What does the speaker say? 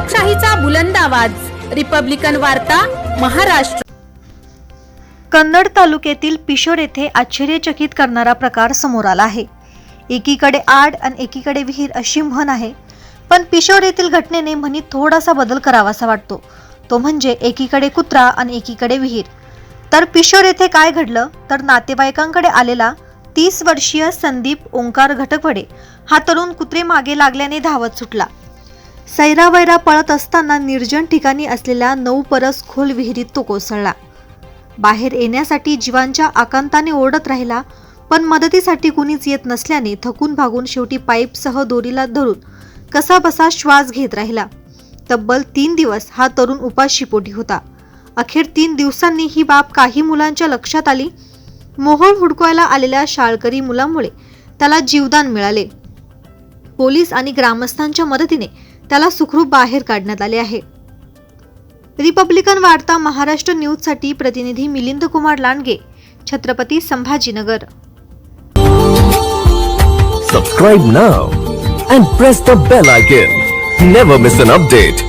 लोकशाहीचा बुलंद आवाज, रिपब्लिकन वार्ता, महाराष्ट्र। कन्नड तालुक्यातील पिशोर येथे आश्चर्यचकित करणारा प्रकार समोर आला आहे। एकीकडे आड आणि एकीकडे विहीर अशी म्हण आहे, पण पिशोर येथील घटनेने म्हणीत थोडासा बदल करावासा वाटतो। तो म्हणजे एकीकडे कुत्रा आणि एकीकडे विहीर। तर पिशोर येथे काय घडलं तर नातेवाईकांकडे आलेला 30 वर्षीय संदीप ओंकार घटकवडे हा तरुण कुत्रे मागे लागल्याने धावत सुटला। सैरावैरा पळत असताना निर्जन ठिकाणी असलेल्या 9 परस खोल विहिरीत तो कोसळला। बाहेर येण्यासाठी जीवांच्या आकांताने ओरडत राहिला, पण मदतीसाठी कुणीच येत नसल्याने थकून भागून शेवटी पाईपसह दोरीला धरून कसाबसा श्वास घेत राहिला। तब्बल 3 दिवस हा तरुण उपाशीपोटी होता। अखेर 3 दिवसांनी ही बाब काही मुलांच्या लक्षात आली। मोहोळ हुडकवायला आलेल्या शाळकरी मुलामुळे त्याला जीवदान मिळाले। पोलीस आणि ग्रामस्थांच्या मदतीने त्याला सुखरूप बाहेर काढण्यात आले आहे। रिपब्लिकन वार्ता महाराष्ट्र न्यूज साठी प्रतिनिधी Milind Kumar Landge, Chhatrapati Sambhajinagar. Subscribe now and press the bell icon. Never miss an update.